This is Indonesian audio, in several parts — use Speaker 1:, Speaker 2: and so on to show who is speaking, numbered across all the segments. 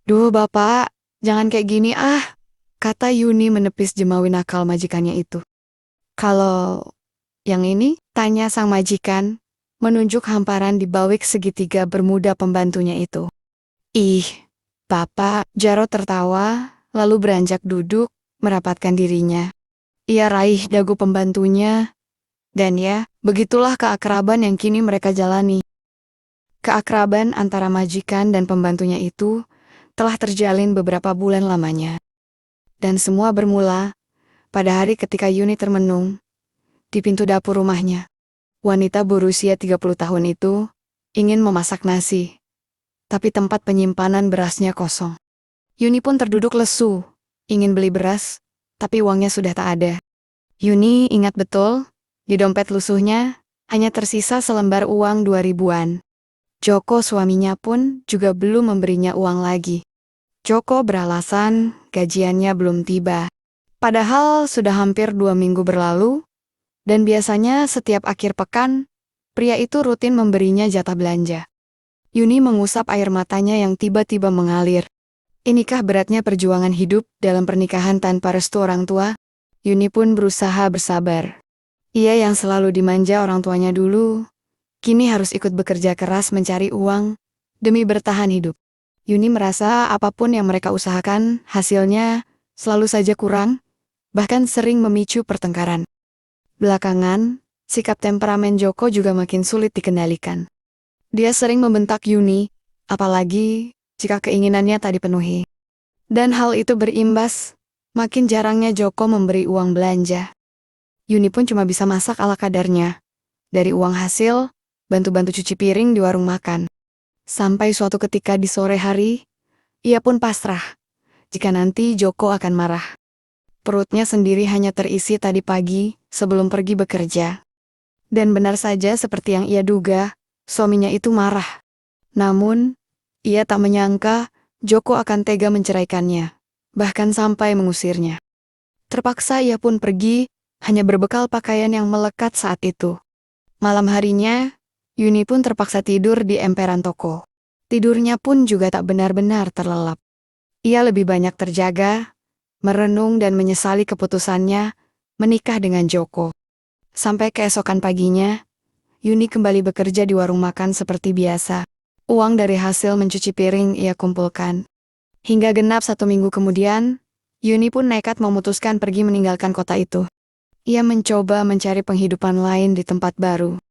Speaker 1: Duh bapak, jangan kayak gini ah, kata Yuni menepis jemawi nakal majikannya itu. Kalau yang ini, tanya sang majikan, menunjuk hamparan di bawik segitiga bermuda pembantunya itu. Ih, bapak, Jarod tertawa, lalu beranjak duduk, merapatkan dirinya. Ia raih dagu pembantunya, dan ya, begitulah keakraban yang kini mereka jalani. Keakraban antara majikan dan pembantunya itu telah terjalin beberapa bulan lamanya. Dan semua bermula pada hari ketika Yuni termenung di pintu dapur rumahnya. Wanita berusia 30 tahun itu ingin memasak nasi, tapi tempat penyimpanan berasnya kosong. Yuni pun terduduk lesu, ingin beli beras, tapi uangnya sudah tak ada. Yuni ingat betul, di dompet lusuhnya hanya tersisa selembar uang 2 ribuan. Joko suaminya pun juga belum memberinya uang lagi. Joko beralasan gajiannya belum tiba. Padahal sudah hampir 2 minggu berlalu, dan biasanya setiap akhir pekan, pria itu rutin memberinya jatah belanja. Yuni mengusap air matanya yang tiba-tiba mengalir. Inikah beratnya perjuangan hidup dalam pernikahan tanpa restu orang tua? Yuni pun berusaha bersabar. Ia yang selalu dimanja orang tuanya dulu, kini harus ikut bekerja keras mencari uang demi bertahan hidup. Yuni merasa apapun yang mereka usahakan, hasilnya selalu saja kurang, bahkan sering memicu pertengkaran. Belakangan, sikap temperamen Joko juga makin sulit dikendalikan. Dia sering membentak Yuni, apalagi jika keinginannya tak dipenuhi. Dan hal itu berimbas, makin jarangnya Joko memberi uang belanja. Yuni pun cuma bisa masak ala kadarnya. Dari uang hasil, bantu-bantu cuci piring di warung makan. Sampai suatu ketika di sore hari, ia pun pasrah jika nanti Joko akan marah. Perutnya sendiri hanya terisi tadi pagi sebelum pergi bekerja. Dan benar saja seperti yang ia duga, suaminya itu marah. Namun, ia tak menyangka Joko akan tega menceraikannya, bahkan sampai mengusirnya. Terpaksa ia pun pergi, hanya berbekal pakaian yang melekat saat itu. Malam harinya, Yuni pun terpaksa tidur di emperan toko. Tidurnya pun juga tak benar-benar terlelap. Ia lebih banyak terjaga, merenung dan menyesali keputusannya menikah dengan Joko. Sampai keesokan paginya, Yuni kembali bekerja di warung makan seperti biasa. Uang dari hasil mencuci piring ia kumpulkan. Hingga genap 1 minggu kemudian, Yuni pun nekat memutuskan pergi meninggalkan kota itu. Ia mencoba mencari penghidupan lain di tempat baru.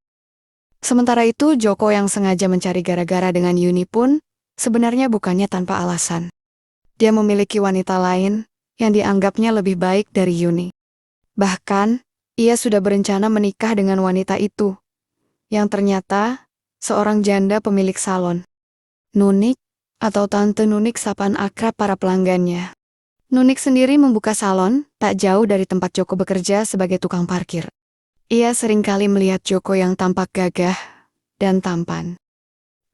Speaker 1: Sementara itu, Joko yang sengaja mencari gara-gara dengan Yuni pun sebenarnya bukannya tanpa alasan. Dia memiliki wanita lain yang dianggapnya lebih baik dari Yuni. Bahkan, ia sudah berencana menikah dengan wanita itu, yang ternyata seorang janda pemilik salon. Nunik, atau Tante Nunik sapaan akrab para pelanggannya. Nunik sendiri membuka salon tak jauh dari tempat Joko bekerja sebagai tukang parkir. Ia seringkali melihat Joko yang tampak gagah dan tampan.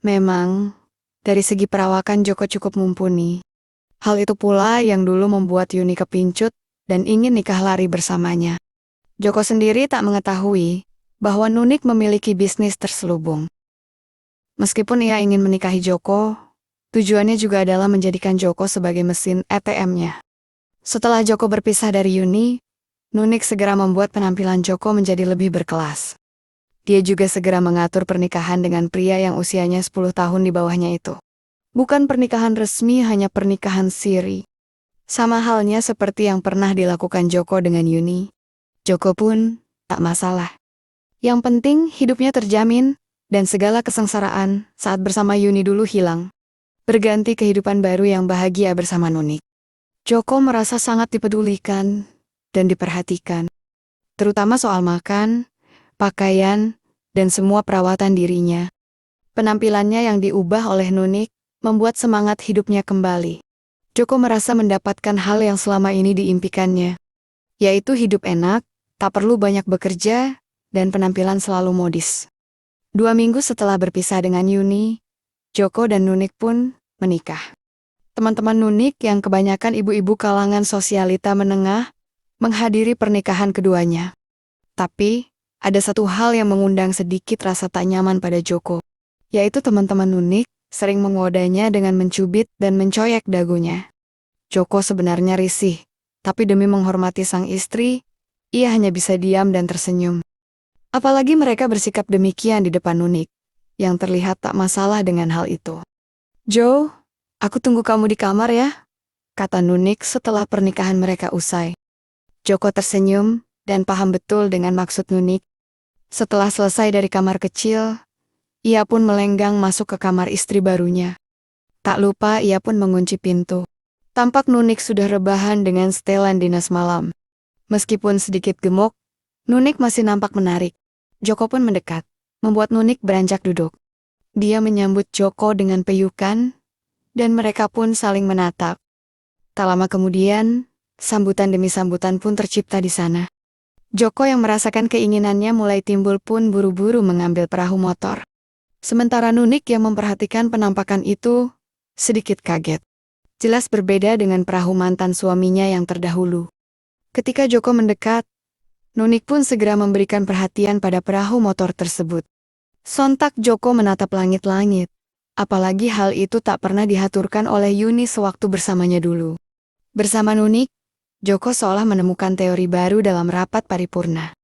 Speaker 1: Memang, dari segi perawakan Joko cukup mumpuni. Hal itu pula yang dulu membuat Yuni kepincut dan ingin nikah lari bersamanya. Joko sendiri tak mengetahui bahwa Nunik memiliki bisnis terselubung. Meskipun ia ingin menikahi Joko, tujuannya juga adalah menjadikan Joko sebagai mesin ATM-nya. Setelah Joko berpisah dari Yuni, Nunik segera membuat penampilan Joko menjadi lebih berkelas. Dia juga segera mengatur pernikahan dengan pria yang usianya 10 tahun di bawahnya itu. Bukan pernikahan resmi, hanya pernikahan siri. Sama halnya seperti yang pernah dilakukan Joko dengan Yuni. Joko pun tak masalah. Yang penting hidupnya terjamin dan segala kesengsaraan saat bersama Yuni dulu hilang. Berganti kehidupan baru yang bahagia bersama Nunik. Joko merasa sangat dipedulikan dan diperhatikan. Terutama soal makan, pakaian, dan semua perawatan dirinya. Penampilannya yang diubah oleh Nunik membuat semangat hidupnya kembali. Joko merasa mendapatkan hal yang selama ini diimpikannya, yaitu hidup enak, tak perlu banyak bekerja, dan penampilan selalu modis. 2 minggu setelah berpisah dengan Yuni, Joko dan Nunik pun menikah. Teman-teman Nunik yang kebanyakan ibu-ibu kalangan sosialita menengah menghadiri pernikahan keduanya. Tapi, ada satu hal yang mengundang sedikit rasa tak nyaman pada Joko, yaitu teman-teman Nunik sering menggodanya dengan mencubit dan mencoyek dagunya. Joko sebenarnya risih, tapi demi menghormati sang istri, ia hanya bisa diam dan tersenyum. Apalagi mereka bersikap demikian di depan Nunik, yang terlihat tak masalah dengan hal itu. "Jo, aku tunggu kamu di kamar ya," kata Nunik setelah pernikahan mereka usai. Joko tersenyum dan paham betul dengan maksud Nunik. Setelah selesai dari kamar kecil, ia pun melenggang masuk ke kamar istri barunya. Tak lupa ia pun mengunci pintu. Tampak Nunik sudah rebahan dengan setelan dinas malam. Meskipun sedikit gemuk, Nunik masih nampak menarik. Joko pun mendekat, membuat Nunik beranjak duduk. Dia menyambut Joko dengan peyukan, dan mereka pun saling menatap. Tak lama kemudian, sambutan demi sambutan pun tercipta di sana. Joko yang merasakan keinginannya mulai timbul pun buru-buru mengambil perahu motor. Sementara Nunik yang memperhatikan penampakan itu, sedikit kaget. Jelas berbeda dengan perahu mantan suaminya yang terdahulu. Ketika Joko mendekat, Nunik pun segera memberikan perhatian pada perahu motor tersebut. Sontak Joko menatap langit-langit. Apalagi hal itu tak pernah dihaturkan oleh Yuni sewaktu bersamanya dulu. Bersama Nunik, Joko seolah menemukan teori baru dalam rapat paripurna.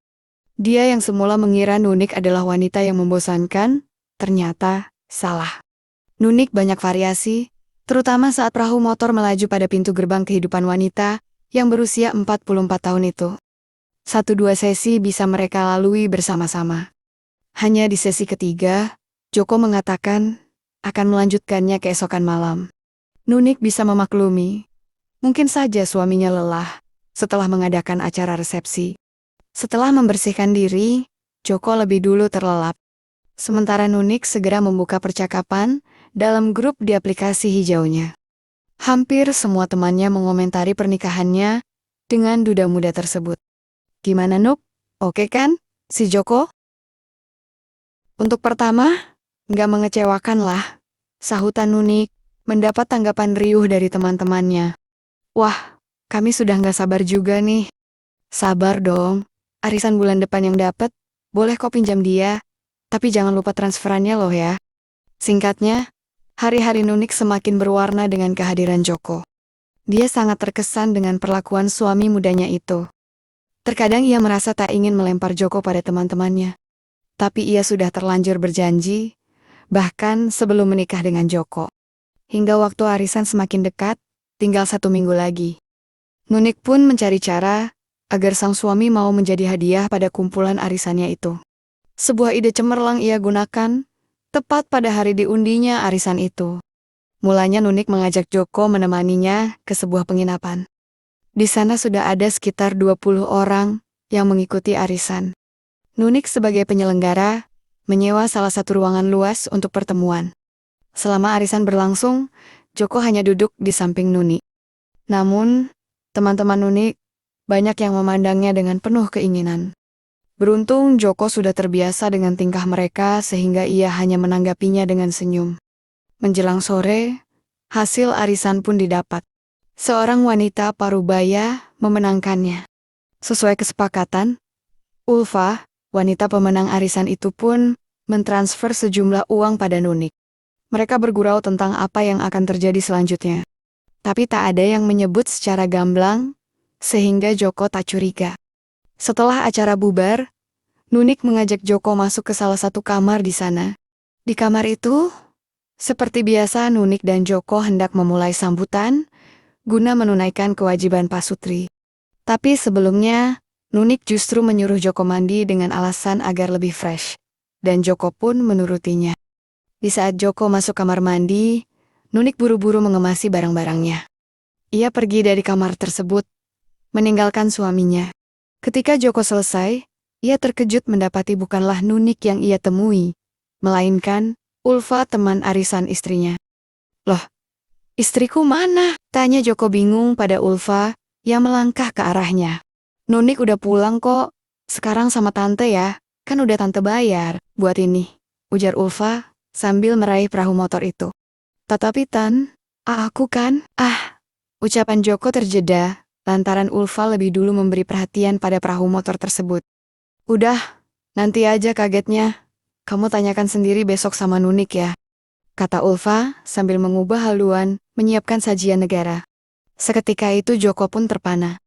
Speaker 1: Dia yang semula mengira Nunik adalah wanita yang membosankan, ternyata salah. Nunik banyak variasi, terutama saat perahu motor melaju pada pintu gerbang kehidupan wanita yang berusia 44 tahun itu. 1-2 sesi bisa mereka lalui bersama-sama. Hanya di sesi ketiga, Joko mengatakan akan melanjutkannya keesokan malam. Nunik bisa memaklumi. Mungkin saja suaminya lelah setelah mengadakan acara resepsi. Setelah membersihkan diri, Joko lebih dulu terlelap. Sementara Nunik segera membuka percakapan dalam grup di aplikasi hijaunya. Hampir semua temannya mengomentari pernikahannya dengan duda muda tersebut. "Gimana Nuk? Oke kan, si Joko?" "Untuk pertama, nggak mengecewakan lah," sahutan Nunik, mendapat tanggapan riuh dari teman-temannya. "Wah, kami sudah nggak sabar juga nih." "Sabar dong, arisan bulan depan yang dapat, boleh kok pinjam dia, tapi jangan lupa transferannya loh ya." Singkatnya, hari-hari Nunik semakin berwarna dengan kehadiran Joko. Dia sangat terkesan dengan perlakuan suami mudanya itu. Terkadang ia merasa tak ingin melempar Joko pada teman-temannya. Tapi ia sudah terlanjur berjanji, bahkan sebelum menikah dengan Joko. Hingga waktu arisan semakin dekat, tinggal 1 minggu lagi. Nunik pun mencari cara agar sang suami mau menjadi hadiah pada kumpulan arisannya itu. Sebuah ide cemerlang ia gunakan, tepat pada hari diundinya arisan itu. Mulanya Nunik mengajak Joko menemaninya ke sebuah penginapan. Di sana sudah ada sekitar 20 orang yang mengikuti arisan. Nunik sebagai penyelenggara, menyewa salah satu ruangan luas untuk pertemuan. Selama arisan berlangsung, Joko hanya duduk di samping Nunik. Namun, teman-teman Nunik banyak yang memandangnya dengan penuh keinginan. Beruntung Joko sudah terbiasa dengan tingkah mereka sehingga ia hanya menanggapinya dengan senyum. Menjelang sore, hasil arisan pun didapat. Seorang wanita parubaya memenangkannya. Sesuai kesepakatan, Ulfa, wanita pemenang arisan itu pun mentransfer sejumlah uang pada Nunik. Mereka bergurau tentang apa yang akan terjadi selanjutnya. Tapi tak ada yang menyebut secara gamblang, sehingga Joko tak curiga. Setelah acara bubar, Nunik mengajak Joko masuk ke salah satu kamar di sana. Di kamar itu, seperti biasa Nunik dan Joko hendak memulai sambutan, guna menunaikan kewajiban pasutri. Tapi sebelumnya, Nunik justru menyuruh Joko mandi dengan alasan agar lebih fresh. Dan Joko pun menurutinya. Di saat Joko masuk kamar mandi, Nunik buru-buru mengemasi barang-barangnya. Ia pergi dari kamar tersebut, meninggalkan suaminya. Ketika Joko selesai, ia terkejut mendapati bukanlah Nunik yang ia temui, melainkan Ulfa, teman arisan istrinya. "Loh, istriku mana?" tanya Joko bingung pada Ulfa yang melangkah ke arahnya. "Nunik udah pulang kok, sekarang sama tante ya, kan udah tante bayar buat ini," ujar Ulfa sambil meraih perahu motor itu. "Tetapi Tan, aku kan?" Ucapan Joko terjeda lantaran Ulfa lebih dulu memberi perhatian pada perahu motor tersebut. "Udah, nanti aja kagetnya. Kamu tanyakan sendiri besok sama Nunik ya." kata Ulfa sambil mengubah haluan, menyiapkan sajian negara. Seketika itu Joko pun terpana.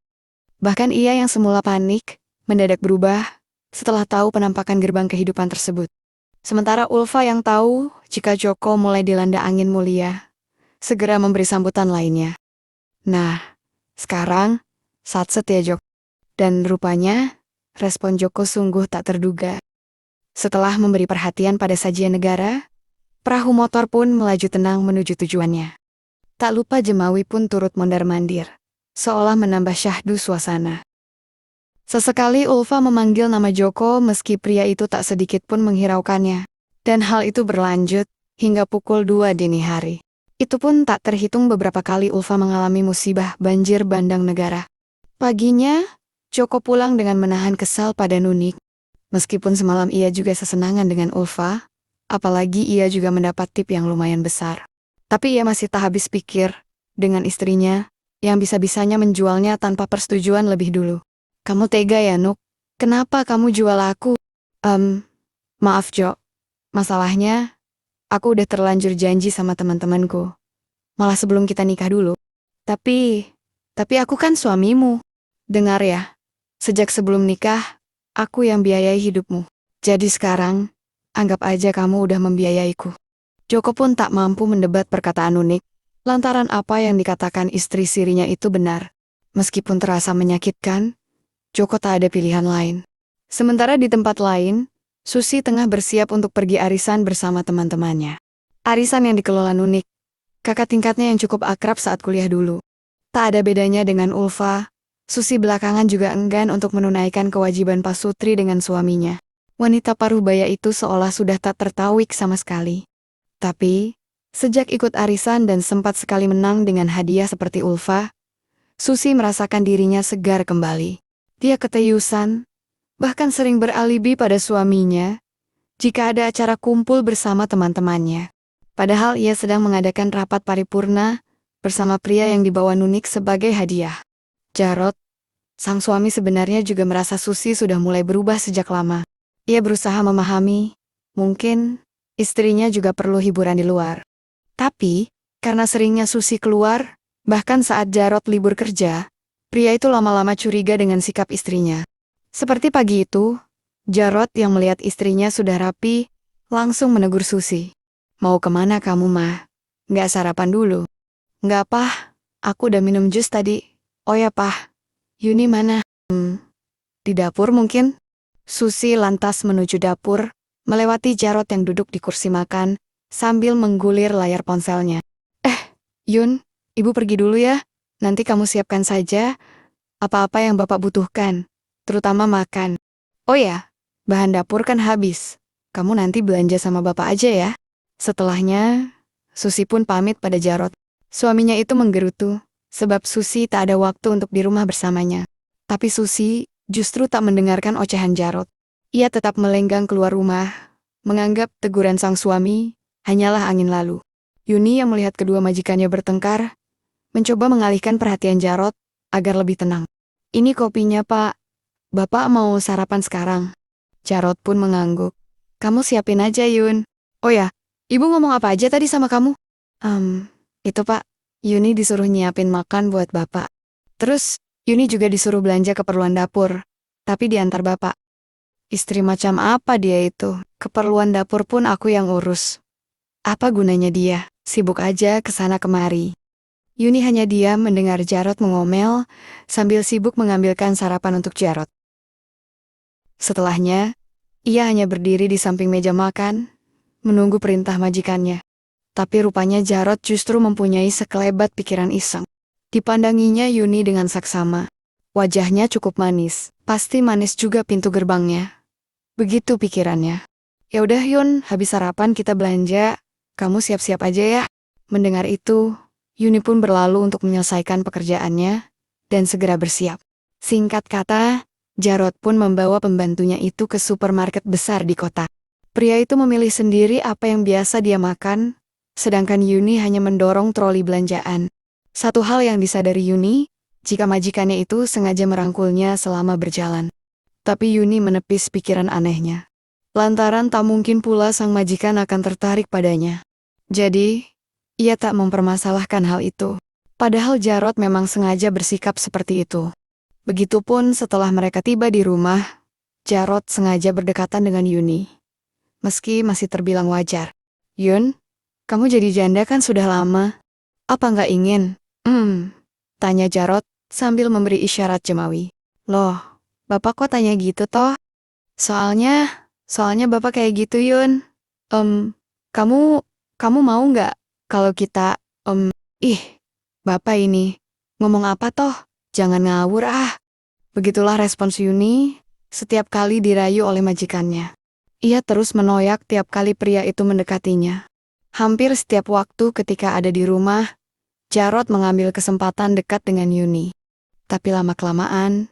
Speaker 1: Bahkan ia yang semula panik, mendadak berubah setelah tahu penampakan gerbang kehidupan tersebut. Sementara Ulfa yang tahu jika Joko mulai dilanda angin mulia, segera memberi sambutan lainnya. Nah, sekarang satset ya Jok. Dan rupanya, respon Joko sungguh tak terduga. Setelah memberi perhatian pada sajian negara, perahu motor pun melaju tenang menuju tujuannya. Tak lupa Jemawi pun turut mondar-mandir, seolah menambah syahdu suasana. Sesekali Ulfa memanggil nama Joko meski pria itu tak sedikit pun menghiraukannya. Dan hal itu berlanjut hingga pukul 2 dini hari. Itu pun tak terhitung beberapa kali Ulfa mengalami musibah banjir bandang negara. Paginya, Joko pulang dengan menahan kesal pada Nunik. Meskipun semalam ia juga sesenangan dengan Ulfa, apalagi ia juga mendapat tip yang lumayan besar. Tapi ia masih tak habis pikir dengan istrinya yang bisa-bisanya menjualnya tanpa persetujuan lebih dulu. Kamu tega ya, Nuk? Kenapa kamu jual aku? Maaf, Jo. Masalahnya, aku udah terlanjur janji sama teman-temanku. Malah sebelum kita nikah dulu. Tapi aku kan suamimu. Dengar ya, sejak sebelum nikah, aku yang biayai hidupmu. Jadi sekarang, anggap aja kamu udah membiayaiku. Joko pun tak mampu mendebat perkataan Nunik, lantaran apa yang dikatakan istri sirinya itu benar. Meskipun terasa menyakitkan, Joko tak ada pilihan lain. Sementara di tempat lain, Susi tengah bersiap untuk pergi arisan bersama teman-temannya. Arisan yang dikelola Nunik, kakak tingkatnya yang cukup akrab saat kuliah dulu. Tak ada bedanya dengan Ulfa, Susi belakangan juga enggan untuk menunaikan kewajiban pasutri dengan suaminya. Wanita paruh baya itu seolah sudah tak tertawik sama sekali. Tapi, sejak ikut arisan dan sempat sekali menang dengan hadiah seperti Ulfa, Susi merasakan dirinya segar kembali. Dia keteyusan, bahkan sering beralibi pada suaminya jika ada acara kumpul bersama teman-temannya. Padahal ia sedang mengadakan rapat paripurna bersama pria yang dibawa Nunik sebagai hadiah. Jarot, sang suami sebenarnya juga merasa Susi sudah mulai berubah sejak lama. Ia berusaha memahami, mungkin istrinya juga perlu hiburan di luar. Tapi, karena seringnya Susi keluar, bahkan saat Jarot libur kerja, pria itu lama-lama curiga dengan sikap istrinya. Seperti pagi itu, Jarot yang melihat istrinya sudah rapi, langsung menegur Susi. Mau kemana kamu, Mah? Nggak sarapan dulu? Nggak, Pah. Aku udah minum jus tadi. Oh ya, Pah. Yuni mana? Di dapur mungkin? Susi lantas menuju dapur, melewati Jarot yang duduk di kursi makan, sambil menggulir layar ponselnya. Yun, ibu pergi dulu ya. Nanti kamu siapkan saja apa-apa yang Bapak butuhkan, terutama makan. Oh ya, bahan dapur kan habis. Kamu nanti belanja sama Bapak aja ya. Setelahnya, Susi pun pamit pada Jarot. Suaminya itu menggerutu, sebab Susi tak ada waktu untuk di rumah bersamanya. Tapi Susi justru tak mendengarkan ocehan Jarot. Ia tetap melenggang keluar rumah, menganggap teguran sang suami hanyalah angin lalu. Yuni yang melihat kedua majikannya bertengkar, mencoba mengalihkan perhatian Jarot agar lebih tenang. Ini kopinya, Pak. Bapak mau sarapan sekarang. Jarot pun mengangguk. Kamu siapin aja, Yun. Oh ya, ibu ngomong apa aja tadi sama kamu? Itu Pak, Yuni disuruh nyiapin makan buat Bapak. Terus, Yuni juga disuruh belanja keperluan dapur, tapi diantar Bapak. Istri macam apa dia itu? Keperluan dapur pun aku yang urus. Apa gunanya dia? Sibuk aja kesana kemari. Yuni hanya diam mendengar Jarot mengomel, sambil sibuk mengambilkan sarapan untuk Jarot. Setelahnya, ia hanya berdiri di samping meja makan, menunggu perintah majikannya. Tapi rupanya Jarot justru mempunyai sekelebat pikiran iseng. Dipandanginya Yuni dengan saksama. Wajahnya cukup manis, pasti manis juga pintu gerbangnya. Begitu pikirannya. Ya udah Yun, habis sarapan kita belanja, kamu siap-siap aja ya. Mendengar itu, Yuni pun berlalu untuk menyelesaikan pekerjaannya dan segera bersiap. Singkat kata, Jarot pun membawa pembantunya itu ke supermarket besar di kota. Pria itu memilih sendiri apa yang biasa dia makan, sedangkan Yuni hanya mendorong troli belanjaan. Satu hal yang disadari Yuni, jika majikannya itu sengaja merangkulnya selama berjalan. Tapi Yuni menepis pikiran anehnya. Lantaran tak mungkin pula sang majikan akan tertarik padanya. Jadi, ia tak mempermasalahkan hal itu. Padahal Jarot memang sengaja bersikap seperti itu. Begitupun setelah mereka tiba di rumah, Jarot sengaja berdekatan dengan Yuni. Meski masih terbilang wajar. Yun, kamu jadi janda kan sudah lama. Apa nggak ingin? Tanya Jarot sambil memberi isyarat jemawi. Loh, bapak kok tanya gitu toh? Soalnya bapak kayak gitu Yun. Kamu, kamu mau nggak kalau kita, ih, bapak ini, ngomong apa toh? Jangan ngawur ah. Begitulah respons Yuni setiap kali dirayu oleh majikannya. Ia terus menoyak tiap kali pria itu mendekatinya. Hampir setiap waktu ketika ada di rumah, Jarot mengambil kesempatan dekat dengan Yuni. Tapi lama-kelamaan,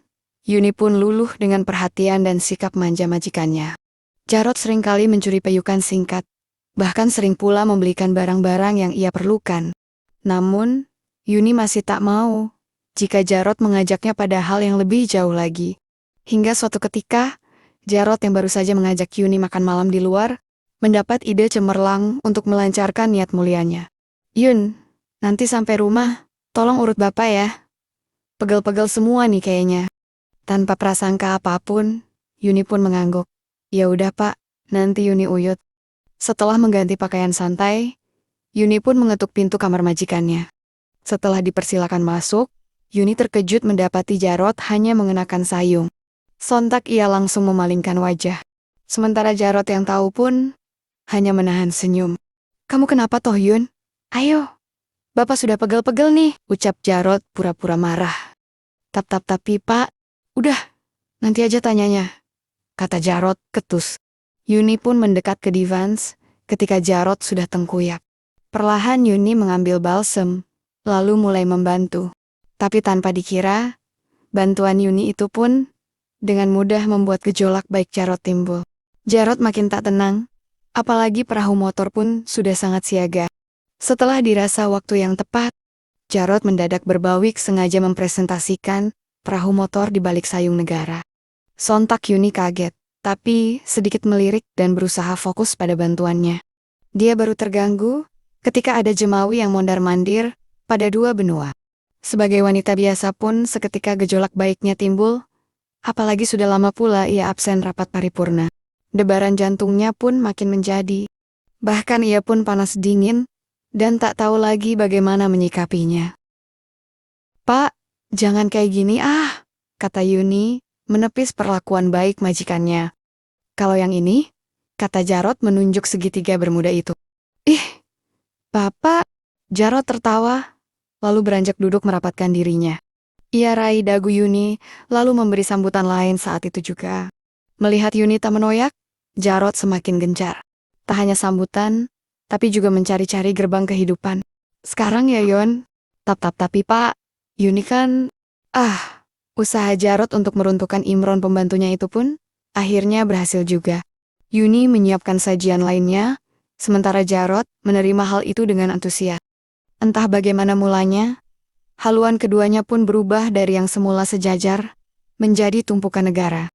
Speaker 1: Yuni pun luluh dengan perhatian dan sikap manja majikannya. Jarot seringkali mencuri payukan singkat, bahkan sering pula membelikan barang-barang yang ia perlukan. Namun, Yuni masih tak mau jika Jarot mengajaknya pada hal yang lebih jauh lagi. Hingga suatu ketika, Jarot yang baru saja mengajak Yuni makan malam di luar, mendapat ide cemerlang untuk melancarkan niat mulianya. Yun, nanti sampai rumah, tolong urut bapak ya. Pegel-pegel semua nih kayaknya. Tanpa prasangka apapun, Yuni pun mengangguk. Ya udah pak, nanti Yuni uyut. Setelah mengganti pakaian santai, Yuni pun mengetuk pintu kamar majikannya. Setelah dipersilakan masuk, Yuni terkejut mendapati Jarot hanya mengenakan sayung. Sontak ia langsung memalingkan wajah. Sementara Jarot yang tahu pun hanya menahan senyum. Kamu kenapa toh Yun? Ayo, bapak sudah pegel-pegel nih, ucap Jarot pura-pura marah. Tapi pak, udah, nanti aja tanyanya, kata Jarot ketus. Yuni pun mendekat ke Divans ketika Jarot sudah tengkuyak. Perlahan Yuni mengambil balsem, lalu mulai membantu. Tapi tanpa dikira, bantuan Yuni itu pun dengan mudah membuat gejolak baik Jarot timbul. Jarot makin tak tenang, apalagi perahu motor pun sudah sangat siaga. Setelah dirasa waktu yang tepat, Jarot mendadak berbawik sengaja mempresentasikan perahu motor di balik sayung negara. Sontak Yuni kaget, tapi sedikit melirik dan berusaha fokus pada bantuannya. Dia baru terganggu ketika ada jemawi yang mondar-mandir pada dua benua. Sebagai wanita biasa pun seketika gejolak baiknya timbul, apalagi sudah lama pula ia absen rapat paripurna. Debaran jantungnya pun makin menjadi. Bahkan ia pun panas dingin dan tak tahu lagi bagaimana menyikapinya. Pak, jangan kayak gini ah, kata Yuni menepis perlakuan baik majikannya. Kalau yang ini, kata Jarot menunjuk segitiga bermuda itu. Ih, bapak, Jarot tertawa, lalu beranjak duduk merapatkan dirinya. Ia raih dagu Yuni, lalu memberi sambutan lain saat itu juga. Melihat Yuni tak menoyak, Jarot semakin gencar. Tak hanya sambutan, tapi juga mencari-cari gerbang kehidupan. Sekarang ya Yon, tapi pak, Yuni kan, usaha Jarot untuk meruntuhkan Imron pembantunya itu pun, akhirnya berhasil juga. Yuni menyiapkan sajian lainnya, sementara Jarot menerima hal itu dengan antusias. Entah bagaimana mulanya, haluan keduanya pun berubah dari yang semula sejajar, menjadi tumpukan negara.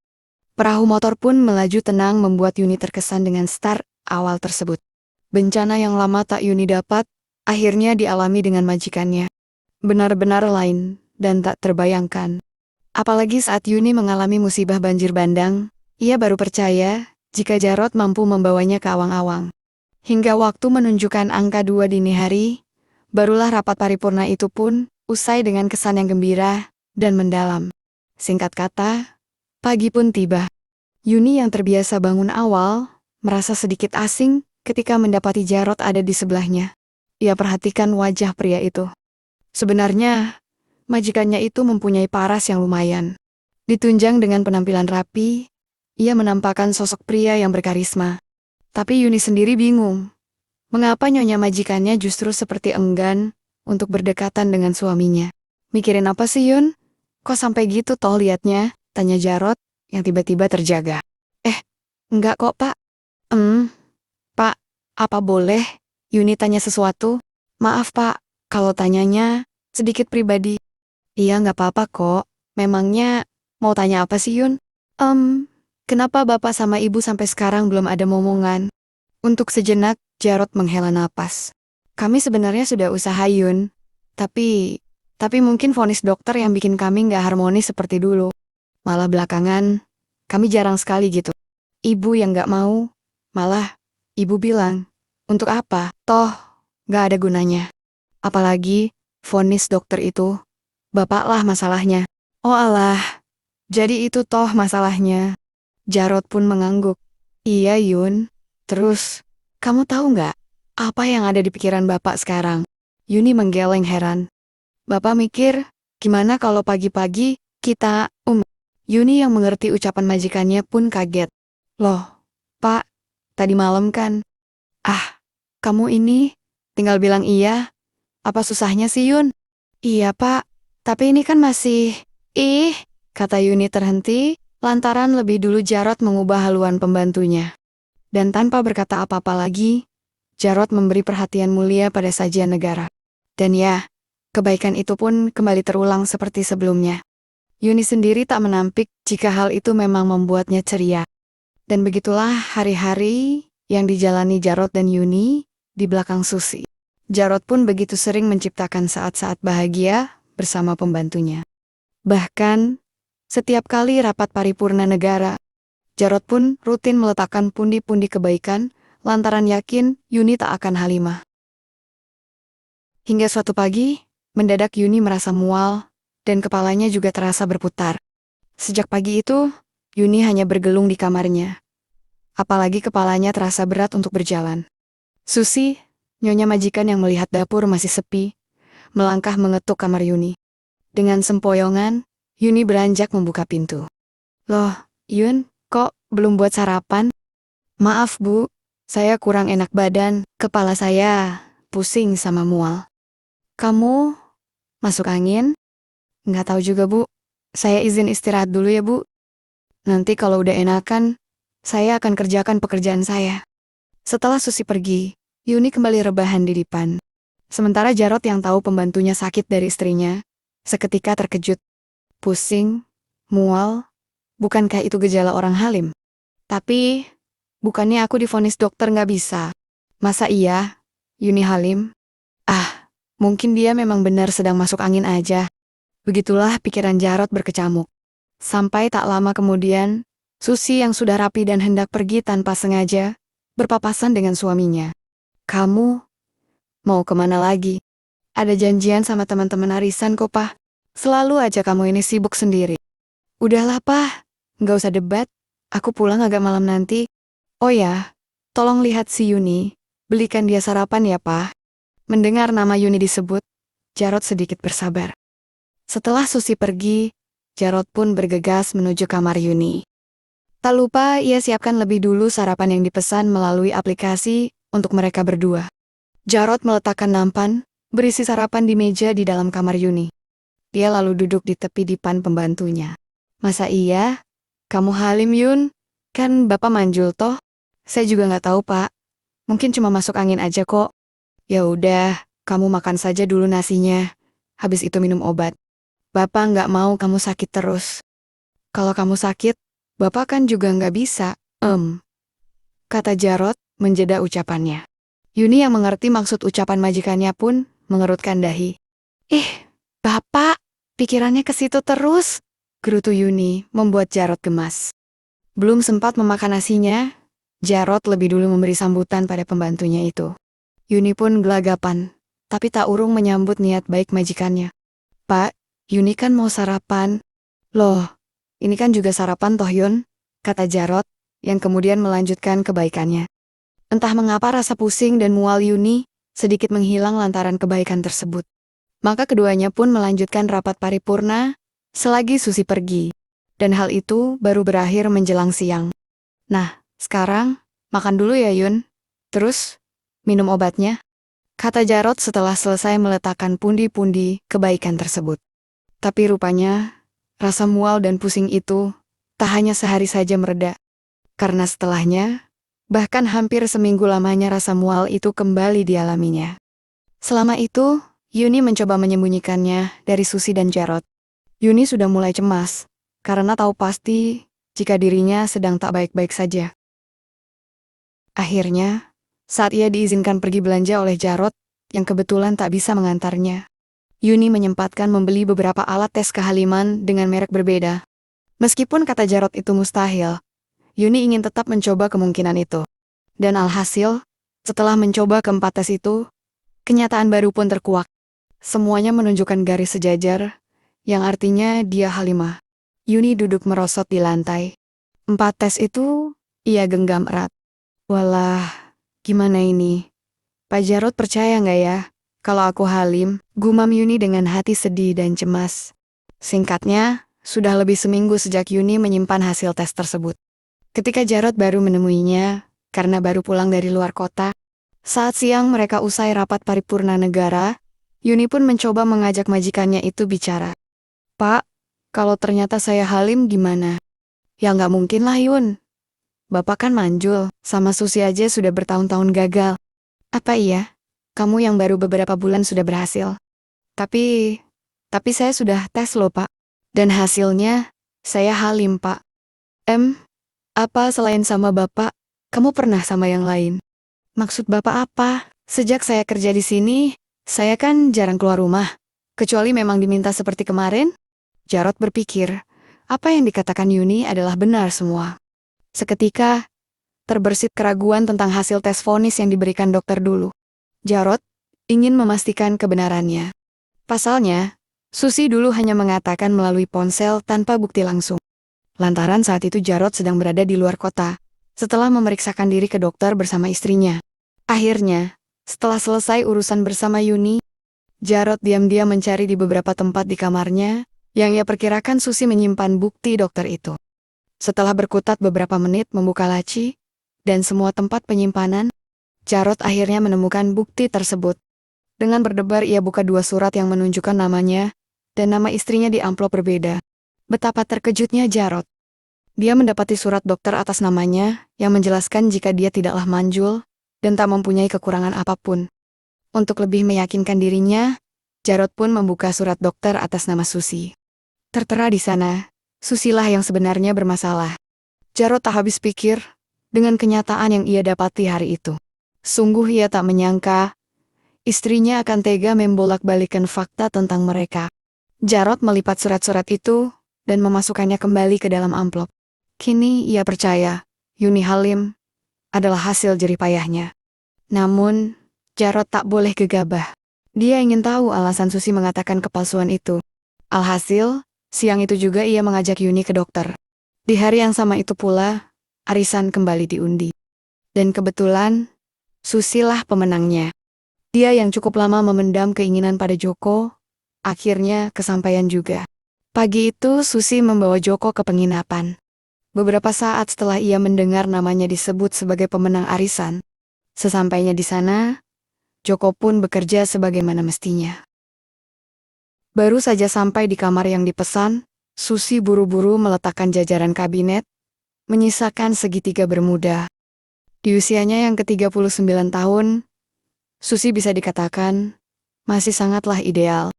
Speaker 1: Perahu motor pun melaju tenang membuat Yuni terkesan dengan start awal tersebut. Bencana yang lama tak Yuni dapat, akhirnya dialami dengan majikannya. Benar-benar lain, dan tak terbayangkan. Apalagi saat Yuni mengalami musibah banjir bandang, ia baru percaya jika Jarot mampu membawanya ke awang-awang. Hingga waktu menunjukkan angka 2 dini hari, barulah rapat paripurna itu pun usai dengan kesan yang gembira dan mendalam. Singkat kata, pagi pun tiba. Yuni yang terbiasa bangun awal, merasa sedikit asing ketika mendapati Jarot ada di sebelahnya. Ia perhatikan wajah pria itu. Sebenarnya, majikannya itu mempunyai paras yang lumayan. Ditunjang dengan penampilan rapi, ia menampakkan sosok pria yang berkarisma. Tapi Yuni sendiri bingung. Mengapa nyonya majikannya justru seperti enggan untuk berdekatan dengan suaminya? Mikirin apa sih Yun? Kok sampai gitu toh liatnya? Tanya Jarot yang tiba-tiba terjaga. Enggak kok pak. Pak, apa boleh? Yuni tanya sesuatu. Maaf pak, kalau tanyanya sedikit pribadi. Iya nggak apa-apa kok. Memangnya mau tanya apa sih Yun? Kenapa bapak sama ibu sampai sekarang belum ada momongan? Untuk sejenak, Jarot menghela napas. Kami sebenarnya sudah usaha Yun, tapi mungkin vonis dokter yang bikin kami nggak harmonis seperti dulu. Malah belakangan, kami jarang sekali gitu. Ibu yang nggak mau, malah ibu bilang, untuk apa? Toh, nggak ada gunanya. Apalagi, vonis dokter itu, bapaklah masalahnya. Oh alah, jadi itu toh masalahnya. Jarot pun mengangguk. Iya Yun, terus, kamu tahu nggak, apa yang ada di pikiran bapak sekarang? Yuni menggeleng heran. Bapak mikir, gimana kalau pagi-pagi kita, Yuni yang mengerti ucapan majikannya pun kaget. Loh, Pak, tadi malam kan? Ah, kamu ini, tinggal bilang iya. Apa susahnya sih Yun? Iya Pak, tapi ini kan masih, kata Yuni terhenti, lantaran lebih dulu Jarot mengubah haluan pembantunya. Dan tanpa berkata apa-apa lagi, Jarot memberi perhatian mulia pada sajian negara. Dan ya, kebaikan itu pun kembali terulang seperti sebelumnya. Yuni sendiri tak menampik jika hal itu memang membuatnya ceria. Dan begitulah hari-hari yang dijalani Jarot dan Yuni di belakang Susi. Jarot pun begitu sering menciptakan saat-saat bahagia bersama pembantunya. Bahkan, setiap kali rapat paripurna negara, Jarot pun rutin meletakkan pundi-pundi kebaikan lantaran yakin Yuni tak akan halimah. Hingga suatu pagi, mendadak Yuni merasa mual dan kepalanya juga terasa berputar. Sejak pagi itu, Yuni hanya bergelung di kamarnya. Apalagi kepalanya terasa berat untuk berjalan. Susi, nyonya majikan yang melihat dapur masih sepi, melangkah mengetuk kamar Yuni. Dengan sempoyongan, Yuni beranjak membuka pintu. Loh, Yun, kok belum buat sarapan? Maaf Bu, saya kurang enak badan, kepala saya pusing sama mual. Kamu masuk angin? Nggak tahu juga Bu, saya izin istirahat dulu ya Bu. Nanti kalau udah enakan, saya akan kerjakan pekerjaan saya. Setelah Susi pergi, Yuni kembali rebahan di dipan. Sementara Jarot yang tahu pembantunya sakit dari istrinya, seketika terkejut. Pusing, mual, bukankah itu gejala orang halim? Tapi, bukannya aku divonis dokter nggak bisa. Masa iya, Yuni halim? Ah, mungkin dia memang benar sedang masuk angin aja. Begitulah pikiran Jarot berkecamuk. Sampai tak lama kemudian, Susi yang sudah rapi dan hendak pergi tanpa sengaja, berpapasan dengan suaminya. Kamu mau kemana lagi? Ada janjian sama teman-teman arisan kok, Pak. Selalu aja kamu ini sibuk sendiri. Udahlah, Pak. Nggak usah debat. Aku pulang agak malam nanti. Oh ya, tolong lihat si Yuni. Belikan dia sarapan ya, Pak. Mendengar nama Yuni disebut, Jarot sedikit bersabar. Setelah Susi pergi, Jarot pun bergegas menuju kamar Yuni. Tak lupa ia siapkan lebih dulu sarapan yang dipesan melalui aplikasi untuk mereka berdua. Jarot meletakkan nampan, berisi sarapan di meja di dalam kamar Yuni. Dia lalu duduk di tepi dipan pembantunya. Masa iya? Kamu halim Yun? Kan Bapak manjul toh? Saya juga nggak tahu Pak. Mungkin cuma masuk angin aja kok. Ya udah, kamu makan saja dulu nasinya. Habis itu minum obat. Bapak nggak mau kamu sakit terus. Kalau kamu sakit, Bapak kan juga nggak bisa. Kata Jarot, menjeda ucapannya. Yuni yang mengerti maksud ucapan majikannya pun mengerutkan dahi. Bapak, pikirannya ke situ terus. Gerutu Yuni membuat Jarot gemas. Belum sempat memakan nasinya, Jarot lebih dulu memberi sambutan pada pembantunya itu. Yuni pun gelagapan, tapi tak urung menyambut niat baik majikannya. Pak, Yuni kan mau sarapan. Loh, ini kan juga sarapan toh Yun, kata Jarot, yang kemudian melanjutkan kebaikannya. Entah mengapa rasa pusing dan mual Yuni sedikit menghilang lantaran kebaikan tersebut. Maka keduanya pun melanjutkan rapat paripurna selagi Susi pergi. Dan hal itu baru berakhir menjelang siang. Nah, sekarang makan dulu ya Yun. Terus, minum obatnya, kata Jarot setelah selesai meletakkan pundi-pundi kebaikan tersebut. Tapi rupanya, rasa mual dan pusing itu tak hanya sehari saja mereda. Karena setelahnya, bahkan hampir seminggu lamanya rasa mual itu kembali dialaminya. Selama itu, Yuni mencoba menyembunyikannya dari Susi dan Jarot. Yuni sudah mulai cemas, karena tahu pasti jika dirinya sedang tak baik-baik saja. Akhirnya, saat ia diizinkan pergi belanja oleh Jarot, yang kebetulan tak bisa mengantarnya. Yuni menyempatkan membeli beberapa alat tes kehaliman dengan merek berbeda. Meskipun kata Jarot itu mustahil, Yuni ingin tetap mencoba kemungkinan itu. Dan alhasil, setelah mencoba keempat tes itu, kenyataan baru pun terkuak. Semuanya menunjukkan garis sejajar, yang artinya dia Halimah. Yuni duduk merosot di lantai. 4 tes itu, ia genggam erat. Walah, gimana ini? Pak Jarot percaya nggak ya, kalau aku Halim? Gumam Yuni dengan hati sedih dan cemas. Singkatnya, sudah lebih seminggu sejak Yuni menyimpan hasil tes tersebut. Ketika Jarot baru menemuinya, karena baru pulang dari luar kota, saat siang mereka usai rapat paripurna negara, Yuni pun mencoba mengajak majikannya itu bicara. Pak, kalau ternyata saya Halim gimana? Ya nggak mungkin lah Yun. Bapak kan manjul, sama Susi aja sudah bertahun-tahun gagal. Apa iya? Kamu yang baru beberapa bulan sudah berhasil. Tapi saya sudah tes loh Pak. Dan hasilnya, saya Halim Pak. Apa selain sama Bapak, kamu pernah sama yang lain? Maksud Bapak apa? Sejak saya kerja di sini, saya kan jarang keluar rumah. Kecuali memang diminta seperti kemarin. Jarot berpikir, apa yang dikatakan Yuni adalah benar semua. Seketika, terbersit keraguan tentang hasil tes vonis yang diberikan dokter dulu. Jarot ingin memastikan kebenarannya. Pasalnya, Susi dulu hanya mengatakan melalui ponsel tanpa bukti langsung. Lantaran saat itu Jarot sedang berada di luar kota, setelah memeriksakan diri ke dokter bersama istrinya. Akhirnya, setelah selesai urusan bersama Yuni, Jarot diam-diam mencari di beberapa tempat di kamarnya, yang ia perkirakan Susi menyimpan bukti dokter itu. Setelah berkutat beberapa menit membuka laci, dan semua tempat penyimpanan, Jarot akhirnya menemukan bukti tersebut. Dengan berdebar ia buka 2 surat yang menunjukkan namanya, dan nama istrinya di amplop berbeda. Betapa terkejutnya Jarot. Dia mendapati surat dokter atas namanya, yang menjelaskan jika dia tidaklah manjul, dan tak mempunyai kekurangan apapun. Untuk lebih meyakinkan dirinya, Jarot pun membuka surat dokter atas nama Susi. Tertera di sana, Susilah yang sebenarnya bermasalah. Jarot tak habis pikir dengan kenyataan yang ia dapati hari itu. Sungguh ia tak menyangka istrinya akan tega membolak-balikan fakta tentang mereka. Jarot melipat surat-surat itu dan memasukkannya kembali ke dalam amplop. Kini ia percaya Yuni Halim adalah hasil jerih payahnya. Namun, Jarot tak boleh gegabah. Dia ingin tahu alasan Susi mengatakan kepalsuan itu. Alhasil, siang itu juga ia mengajak Yuni ke dokter. Di hari yang sama itu pula, arisan kembali diundi. Dan kebetulan, Susilah pemenangnya. Dia yang cukup lama memendam keinginan pada Joko, akhirnya kesampaian juga. Pagi itu Susi membawa Joko ke penginapan. Beberapa saat setelah ia mendengar namanya disebut sebagai pemenang arisan, sesampainya di sana, Joko pun bekerja sebagaimana mestinya. Baru saja sampai di kamar yang dipesan, Susi buru-buru meletakkan jajaran kabinet, menyisakan segitiga bermuda. Di usianya yang ke-39 tahun, Susi bisa dikatakan masih sangatlah ideal.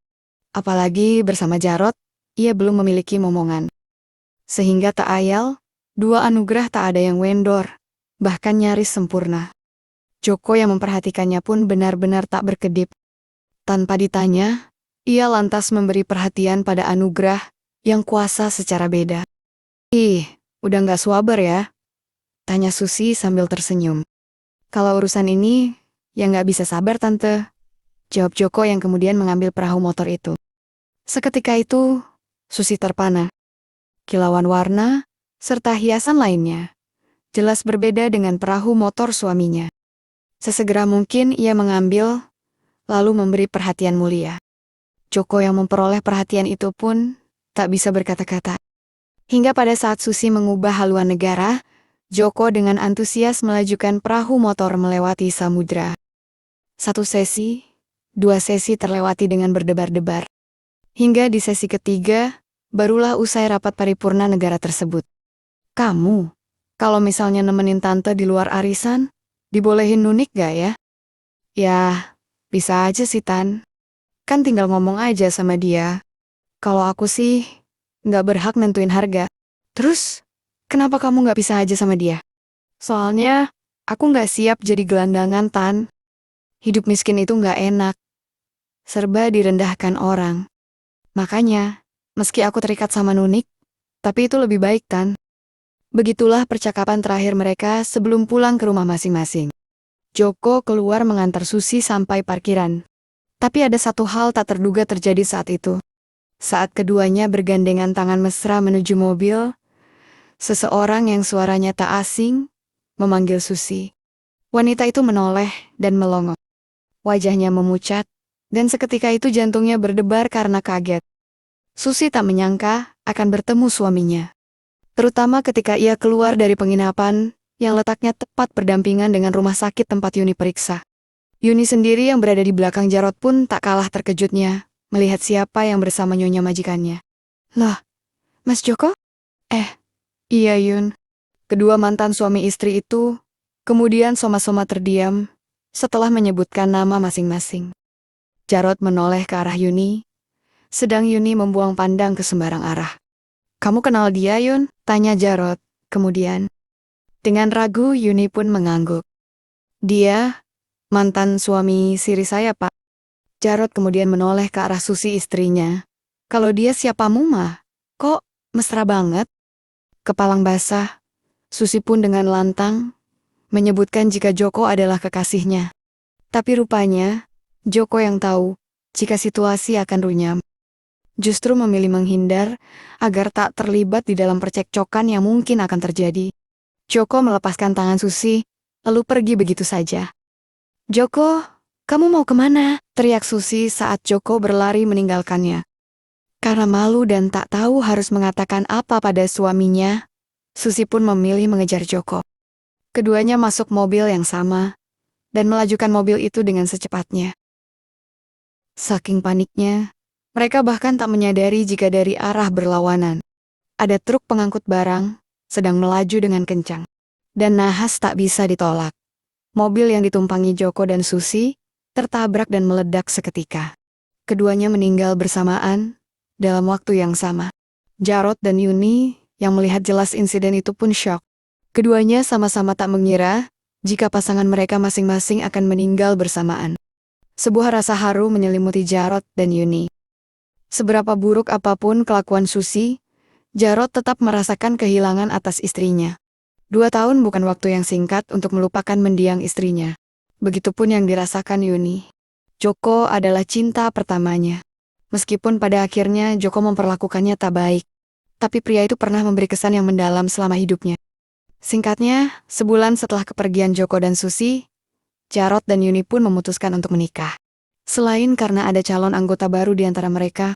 Speaker 1: Apalagi bersama Jarot, ia belum memiliki momongan. Sehingga tak ayal, 2 anugerah tak ada yang wendor, bahkan nyaris sempurna. Joko yang memperhatikannya pun benar-benar tak berkedip. Tanpa ditanya, ia lantas memberi perhatian pada anugerah yang kuasa secara beda. Ih, udah gak swaber ya? Tanya Susi sambil tersenyum. Kalau urusan ini, ya gak bisa sabar tante. Jawab Joko yang kemudian mengambil perahu motor itu. Seketika itu, Susi terpana. Kilauan warna, serta hiasan lainnya, jelas berbeda dengan perahu motor suaminya. Sesegera mungkin ia mengambil, lalu memberi perhatian mulia. Joko yang memperoleh perhatian itu pun tak bisa berkata-kata. Hingga pada saat Susi mengubah haluan negara, Joko dengan antusias melajukan perahu motor melewati samudra. 1 sesi, 2 sesi terlewati dengan berdebar-debar. Hingga di sesi ketiga, barulah usai rapat paripurna negara tersebut. Kamu, kalau misalnya nemenin tante di luar arisan, dibolehin nunik gak ya? Ya, bisa aja sih Tan. Kan tinggal ngomong aja sama dia. Kalau aku sih, nggak berhak nentuin harga. Terus, kenapa kamu nggak bisa aja sama dia? Soalnya, Aku nggak siap jadi gelandangan, Tan. Hidup miskin itu nggak enak. Serba direndahkan orang. Makanya, meski aku terikat sama Nunik, tapi itu lebih baik, Tan. Begitulah percakapan terakhir mereka sebelum pulang ke rumah masing-masing. Joko keluar mengantar Susi sampai parkiran. Tapi ada satu hal tak terduga terjadi saat itu. Saat keduanya bergandengan tangan mesra menuju mobil, seseorang yang suaranya tak asing memanggil Susi. Wanita itu menoleh dan melongo. Wajahnya memucat, dan seketika itu jantungnya berdebar karena kaget. Susi tak menyangka akan bertemu suaminya. Terutama ketika ia keluar dari penginapan yang letaknya tepat berdampingan dengan rumah sakit tempat Yuni periksa. Yuni sendiri yang berada di belakang Jarot pun tak kalah terkejutnya melihat siapa yang bersama nyonya majikannya. Lah, Mas Joko? Iya Yun. Kedua mantan suami istri itu kemudian soma-soma terdiam setelah menyebutkan nama masing-masing. Jarot menoleh ke arah Yuni, sedang Yuni membuang pandang ke sembarang arah. Kamu kenal dia, Yun? Tanya Jarot. Kemudian, dengan ragu Yuni pun mengangguk. Dia, mantan suami siri saya, Pak. Jarot kemudian menoleh ke arah Susi istrinya. Kalau dia siapamu mah? Kok mesra banget? Kepalang basah, Susi pun dengan lantang menyebutkan jika Joko adalah kekasihnya. Tapi rupanya, Joko yang tahu jika situasi akan runyam. Justru memilih menghindar agar tak terlibat di dalam percekcokan yang mungkin akan terjadi. Joko melepaskan tangan Susi, lalu pergi begitu saja. Joko, kamu mau kemana? Teriak Susi saat Joko berlari meninggalkannya. Karena malu dan tak tahu harus mengatakan apa pada suaminya, Susi pun memilih mengejar Joko. Keduanya masuk mobil yang sama, dan melajukan mobil itu dengan secepatnya. Saking paniknya, mereka bahkan tak menyadari jika dari arah berlawanan ada truk pengangkut barang sedang melaju dengan kencang. Dan nahas tak bisa ditolak. Mobil yang ditumpangi Joko dan Susi tertabrak dan meledak seketika. Keduanya meninggal bersamaan dalam waktu yang sama. Jarot dan Yuni yang melihat jelas insiden itu pun syok. Keduanya sama-sama tak mengira jika pasangan mereka masing-masing akan meninggal bersamaan. Sebuah rasa haru menyelimuti Jarot dan Yuni. Seberapa buruk apapun kelakuan Susi, Jarot tetap merasakan kehilangan atas istrinya. 2 tahun bukan waktu yang singkat untuk melupakan mendiang istrinya. Begitupun yang dirasakan Yuni. Joko adalah cinta pertamanya. Meskipun pada akhirnya Joko memperlakukannya tak baik, tapi pria itu pernah memberi kesan yang mendalam selama hidupnya. Singkatnya, sebulan setelah kepergian Joko dan Susi, Jarot dan Yuni pun memutuskan untuk menikah. Selain karena ada calon anggota baru di antara mereka,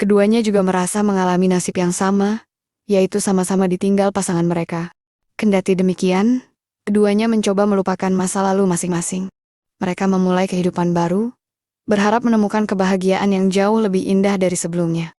Speaker 1: keduanya juga merasa mengalami nasib yang sama, yaitu sama-sama ditinggal pasangan mereka. Kendati demikian, keduanya mencoba melupakan masa lalu masing-masing. Mereka memulai kehidupan baru, berharap menemukan kebahagiaan yang jauh lebih indah dari sebelumnya.